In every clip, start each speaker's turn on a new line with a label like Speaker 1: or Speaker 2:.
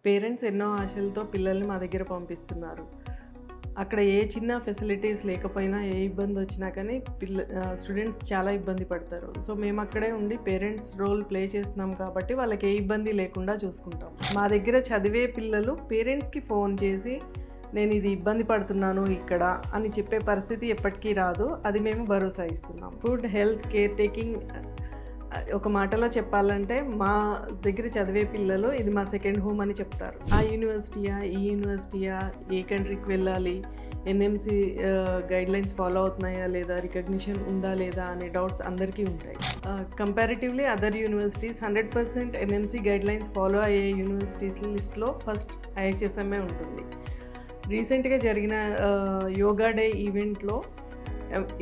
Speaker 1: Parents ఎన్నో ఆశలతో పిల్లల్ని మా దగ్గర పంపిస్తున్నారు. అక్కడ ఏ చిన్న ఫెసిలిటీస్ లేకపోయినా, ఏ ఇబ్బందొచ్చినా కానీ స్టూడెంట్స్ చాలా ఇబ్బంది పడతారు. సో, మేమక్కడే ఉండి పేరెంట్స్ రోల్ ప్లే చేస్తున్నాం కాబట్టి వాళ్ళకి ఏ ఇబ్బంది లేకుండా చూసుకుంటాం. మా దగ్గర చదివే పిల్లలు పేరెంట్స్‌కి ఫోన్ చేసి, నేను ఇది ఇబ్బంది పడుతున్నాను ఇక్కడ అని చెప్పే పరిస్థితి ఎప్పటికీ రాదు. అది మేము భరోసా ఇస్తున్నాం. ఫుడ్, హెల్త్, కేర్ టేకింగ్ ఒక మాటలో చెప్పాలంటే మా దగ్గర చదివే పిల్లలు ఇది మా సెకండ్ హోమ్ అని చెప్తారు. ఆ యూనివర్సిటీయా, ఈ యూనివర్సిటీయా, ఏ కంట్రీకి వెళ్ళాలి, ఎన్ఎంసీ గైడ్లైన్స్ ఫాలో అవుతున్నాయా లేదా, రికగ్నిషన్ ఉందా లేదా అనే డౌట్స్ అందరికీ ఉంటాయి. Comparatively other universities 100% NMC guidelines follow అయ్యే యూనివర్సిటీస్ లిస్ట్లో ఫస్ట్ ఐహెచ్ఎస్ఎంఏ ఉంటుంది. రీసెంట్గా జరిగిన యోగా డే ఈవెంట్లో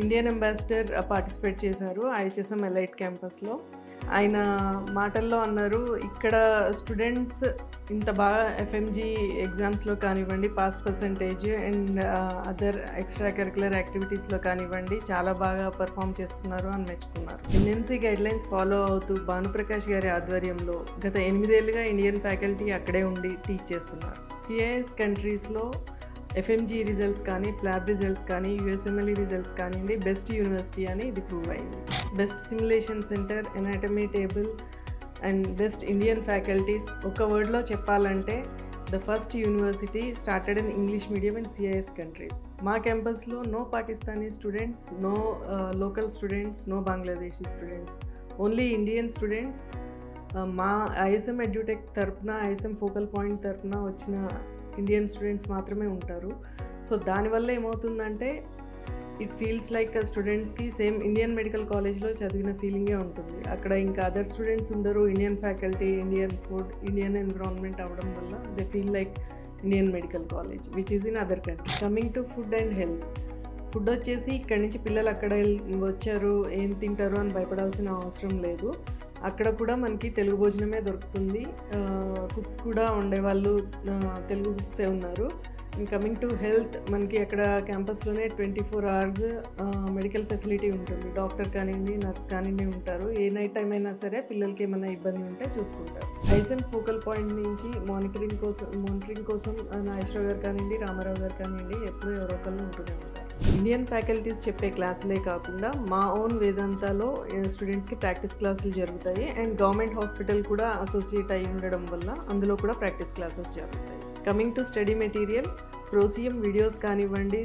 Speaker 1: ఇండియన్ అంబాసిడర్ పార్టిసిపేట్ చేశారు ఐహెచ్ఎస్ఎం ఎలైట్ క్యాంపస్లో. ఆయన మాటల్లో అన్నారు, ఇక్కడ స్టూడెంట్స్ ఇంత బాగా ఎఫ్ఎంజీ ఎగ్జామ్స్లో కానివ్వండి, pass percentage and other extra curricular యాక్టివిటీస్లో కానివ్వండి చాలా బాగా పర్ఫామ్ చేస్తున్నారు అని మెచ్చుకున్నారు. ఎన్ఎంసీ గైడ్లైన్స్ ఫాలో అవుతూ భానుప్రకాష్ గారి ఆధ్వర్యంలో గత 8 ఏళ్ళుగా ఇండియన్ ఫ్యాకల్టీ అక్కడే ఉండి టీచ్ చేస్తున్నారు. సిఐఎస్ కంట్రీస్లో ఎఫ్ఎంజీ రిజల్ట్స్ కానీ, ప్లాబ్ రిజల్ట్స్ కానీ, యూఎస్ఎంఎల్ఈ రిజల్ట్స్ కానివ్వండి బెస్ట్ యూనివర్సిటీ అని ఇది ప్రూవ్ అయింది. Best simulation centre, anatomy table and best Indian faculties. ఒక వర్డ్లో చెప్పాలంటే the first university started in English medium in CIS countries. మా క్యాంపస్లో no Pakistani students, no local students, no Bangladeshi students, only Indian students. మా ISM Edutech తరపున, ISM focal point తరపున వచ్చిన Indian students మాత్రమే ఉంటారు. సో దానివల్ల ఏమవుతుందంటే ఇట్ ఫీల్స్ లైక్ స్టూడెంట్స్కి సేమ్ ఇండియన్ మెడికల్ కాలేజ్లో చదివిన ఫీలింగే ఉంటుంది. అక్కడ ఇంకా అదర్ స్టూడెంట్స్ ఉండరు. Indian faculty, Indian food, Indian environment అవ్వడం వల్ల they feel like Indian medical college which is in other country. Coming to food and health. Food వచ్చేసి ఇక్కడి నుంచి పిల్లలు అక్కడ వచ్చారు ఏం తింటారు అని భయపడాల్సిన అవసరం లేదు. అక్కడ కూడా మనకి తెలుగు భోజనమే దొరుకుతుంది. కుక్స్ కూడా ఉండేవాళ్ళు తెలుగు కుక్సే ఉన్నారు. కమింగ్ టు హెల్త్, మనకి అక్కడ క్యాంపస్లోనే 24 hours మెడికల్ ఫెసిలిటీ ఉంటుంది. డాక్టర్ కానివ్వండి, నర్స్ కానివ్వండి ఉంటారు. ఏ నైట్ టైం అయినా సరే పిల్లలకి ఏమైనా ఇబ్బంది ఉంటే చూసుకుంటారు. ఐఎస్ఎం ఫోకల్ పాయింట్ నుంచి మానిటరింగ్ కోసం నాగేశ్వరరావు గారు కానివ్వండి, రామారావు గారు కానివ్వండి ఎప్పుడూ ఎవరో ఒకళ్ళు ఉంటూనే ఉంటారు. ఇండియన్ ఫ్యాకల్టీస్ చెప్పే క్లాసులే కాకుండా మా ఓన్ వేదాంతాలో స్టూడెంట్స్కి ప్రాక్టీస్ క్లాసులు జరుగుతాయి. అండ్ గవర్నమెంట్ హాస్పిటల్ కూడా అసోసియేట్ అయి ఉండడం వల్ల అందులో కూడా ప్రాక్టీస్ క్లాసెస్ జరుగుతాయి. కమింగ్ టు స్టడీ మెటీరియల్, ప్రోసియం వీడియోస్ కానివ్వండి,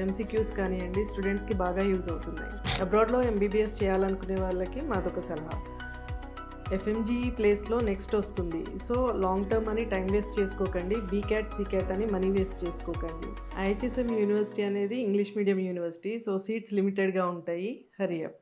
Speaker 1: ఎంసీక్యూస్ కానివ్వండి స్టూడెంట్స్కి బాగా యూజ్ అవుతున్నాయి. అబ్రాడ్లో ఎంబీబీఎస్ చేయాలనుకునే వాళ్ళకి మాదొక సలహా, ఎఫ్ఎంజీ ప్లేస్లో నెక్స్ట్ వస్తుంది. సో లాంగ్ టర్మ్ అని టైం వేస్ట్ చేసుకోకండి. బీక్యాట్, సీక్యాట్ అని మనీ వేస్ట్ చేసుకోకండి. ఐహెచ్ఎస్ఎం యూనివర్సిటీ అనేది English medium university. So seats లిమిటెడ్గా ఉంటాయి. హరి అప్.